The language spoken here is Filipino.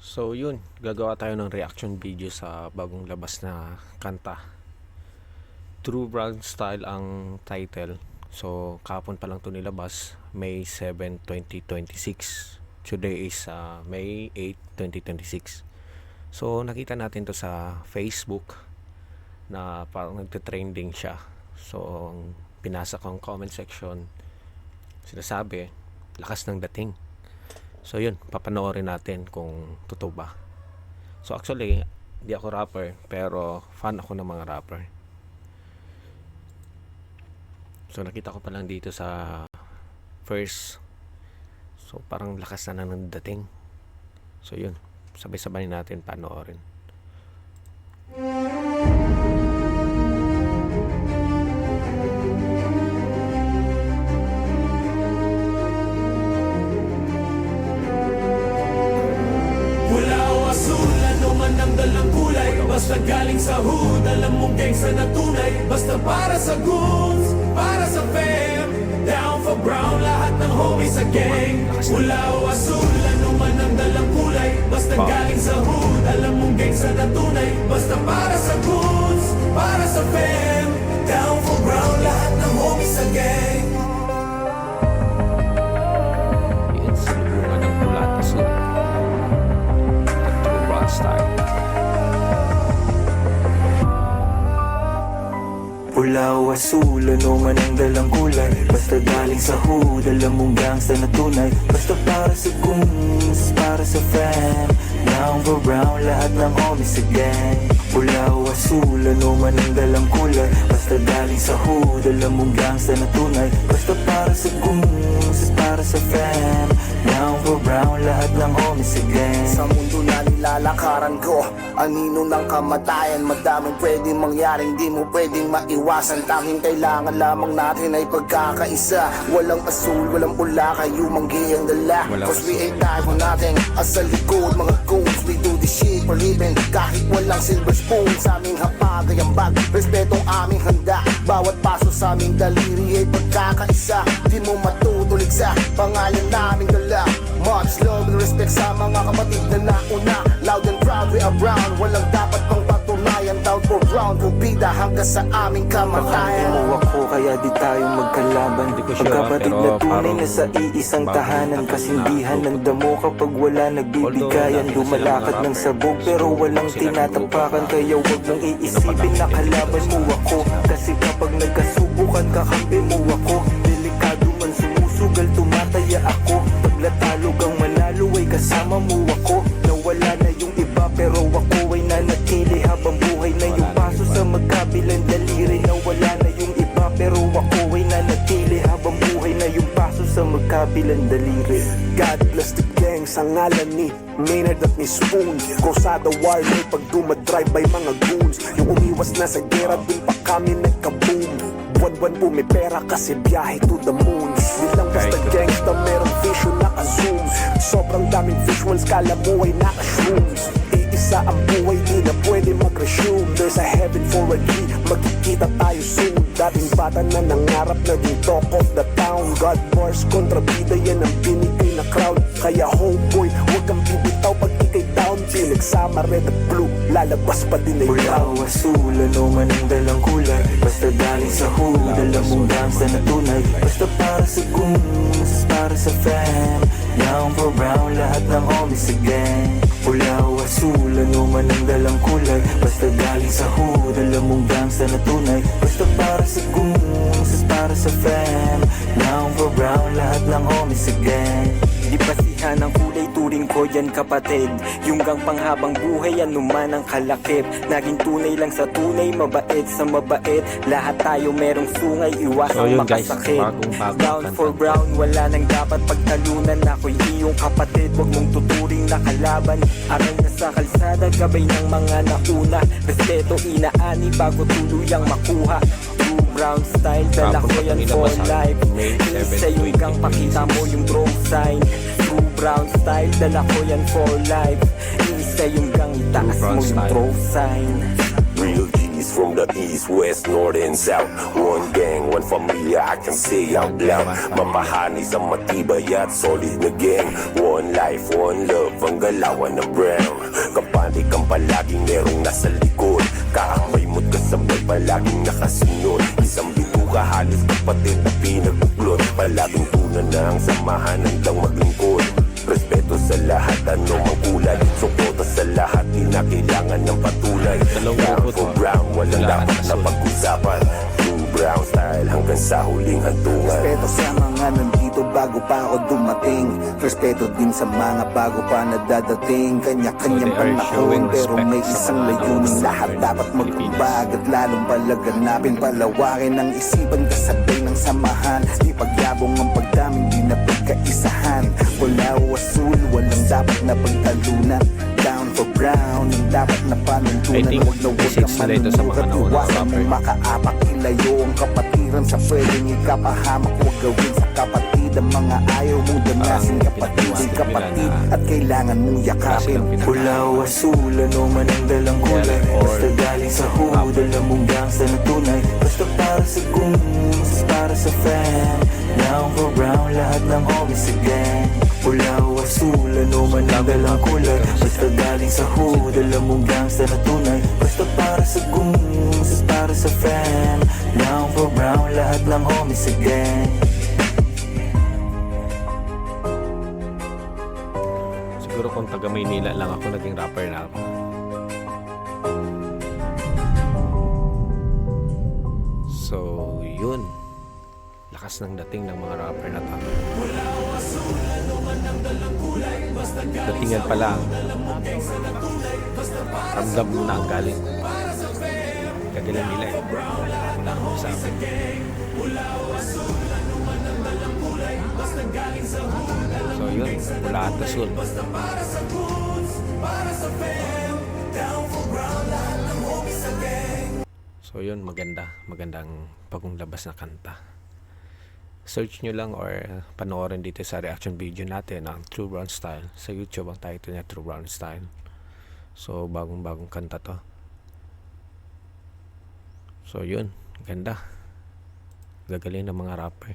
So yun, gagawa tayo ng reaction video sa bagong labas na kanta. True Brown Style ang title. So kahapon pa lang to nilabas, May 7, 2026. Today is May 8, 2026. So nakita natin to sa Facebook na parang nagte-trending siya. So pinasa ko ang comment section, sinasabi lakas ng dating. So yun, papanoorin natin kung totoo ba. So actually, di ako rapper, pero fan ako ng mga rapper. So nakita ko pa lang dito sa first. So parang lakas na ng dating. So yun, sabay-sabay natin panoorin. Basta galing sa hood, alam mong gangsta na tunay. Basta para sa goons, para sa fam. Down for brown, lahat ng homies sa gang. Pula o asul, ano man ang dalang kulay. Basta galing sa hood, alam mong gangsta na tunay. Basta para sa goons, para sa fam. Down for brown, lahat ng homies sa gang. Yan, silungan ng pula at asul. True Brown Style. Pula o asul, ano man ang dalang kulay. Basta galing sa hood, alam mong gangsta na tunay. Basta para sa goons, para sa fam. Down for brown, lahat ng homies sa gang. Pula o asul, ano man ang dalang kulay. Basta galing sa hood, alam mong gangsta na tunay. Basta para sa goons, para sa fam. Down for brown, lahat ng homies sa gang. Sa mundo na nilalakaran ko, anino ng kamatayan. Madaming pwedeng mangyaring di mo pwedeng maiwasan. Tanging kailangan lamang natin ay pagkakaisa. Walang asul, walang pula, kayo manggi ang dala. Cause we ain't time for nothing. Asa likod, mga goons, we do this shit for living. Kahit walang silver spoon, sa aming hapag ay ambag. Respetong aming handa, bawat paso sa aming daliri ay pagkakaisa. Di mo matutulig sa pangalan naming dala. Much love and respect sa mga kapatid na nauna. Loud and proud, we are brown. Walang dapat pang patunayan. Down for brown, bida hanggang sa aming kamatayan. Mo ako kaya di tayo magkalaban. Magkapatid na tunay na sa iisang tahanan. Kasindihan ng damo kapag wala nagbibigayan. Lumalakad ng sabog pero walang tinatapakan. Kaya wag mong iisipin na kalaban mo ako. Kasi kapag nagkasubukan kakampi mo ako. Delikado man sumusugal tumataya ako. Paglatalo kang manalo ay kasama mo ako. Nawala na yung iba pero ako ay nanatili habang buhay na yung paso sa magkabilang daliri. Nawala na yung iba pero ako ay nanatili habang buhay na yung paso sa magkabilang daliri. God bless the gang sa ngalan ni Maynard at ni Spoon. Krusada war may pag dumadrive by mga goons. Yung umiwas na sa gera dun pa kami nagkaboom. Buwan-buwan po may pera kasi biyahe to the moon. Di lang basta gangsta merong vision naka-zoom. Sobrang daming visuals kala mo ay naka-shrooms. Iisa ang buhay di na pwede mag-resume. There's a heaven for a G, magkikita tayo soon. Dating bata na nangarap naging talk of the town. God bars kontra bida yan ang binigay na crowd. Kaya homeboy, huwag kang bibitaw pag ikay down. Pinagsama red at blue, lalabas pa din ay Pula o asul, ano man ang dalang kulay. Basta galing sa hood, alam mong gangsta na tunay. Basta para sa goons, para sa fam. Down for brown, lahat ng homies sa gang. Pula o asul, ano man ang dalang kulay. Basta galing sa hood, alam mong gangsta na tunay. Basta para sa goons, para sa fam. Down for brown, lahat ng homies sa gang. Di basihan ang kulay, turing ko yan kapatid. Yung gang panghabang buhay, anuman ang kalakip. Naging tunay lang sa tunay, mabait sa mabait. Lahat tayo merong sungay, iwasang makasakit. Down for brown, wala nang dapat pagtalunan. Ako'y iyong kapatid, wag mong tuturing na kalaban. Aral na sa kalsada, gabay ng mga nauna. Respeto inaani bago tuluyang makuha. True brown style, dala ko yan for life. Isa yung gang, pakita mo yung draw sign. True brown style, dala ko yan for life. Isa yung gang, itaas mo yung draw sign. Real G's from the east, west, north and south. One gang, one familia, I can say out loud. Mamahani sa matibay at solid na gang. One life life, one love, ang galawan ng brown. Kapanig kang palaging merong nasa likod. Kaakbay mo't kasabay palaging nakasunod. Isang bituka halos kapatid na pinagbuklod. Palaging tunan na ang samahan hanggang maglingkod. Respeto sa lahat, ano mang kulay. Suporta sa lahat, di na kailangan ng patunay. Brown for brown, walang dapat na pag-usapan. True brown style hanggang sa huling hantungan. Respeto sa mga nandito bago pa ako dumating. Respeto din sa mga bago pa na dadating. Kanya-kanyang So they are panahon showing pero respect may sa isang mga layunin. nasa Lahat dapat Philippines. magkumbag at lalong palaganapin. Palawakin ang isipan kasabay ng samahan. Di pagyabong ang pagdaming di na pagkaisahan. Wala o asul, walang dapat na pagtalunan. Down for brown, yung dapat na I panuntunan. think Huwag na huwag message kang nila ito sa mga manunurot. nauna Iwasan rapper. mong makaapak, ilayo ang kapatiran sa pwedeng ikapahamak. Huwag gawin sa kapatid ang mga ayaw mong danasin. Kapatid ay kapatid at kailangan mong yakapin. Pula o asul, ano man ang dalang kulay. Basta galing sa hood, alam mong gangsta na tunay. Basta para sa goons, para sa fan. Down for brown, lahat ng homies again. Pula o asul, ano man ang dalang kulay. Basta galing sa hood, alam mong gangsta na tunay. Basta para sa goons, para sa fan. Down for brown, lahat ng homies again. Siguro kung taga Maynila lang ako, naging rapper na ako. So, yun. Lakas ng dating ng mga rapper na to. Datingan pa lang. Ramdam mo na ang galing. Kagalan nila eh. Wala akong sa akin. So yun, wala at asul. So yun, magandang bagong labas na kanta. Search nyo lang or panoorin dito sa reaction video natin ang True Brown Style. Sa YouTube ang title niya True Brown Style. So bagong kanta to. So yun, ganda. Gagaling ng mga rapper.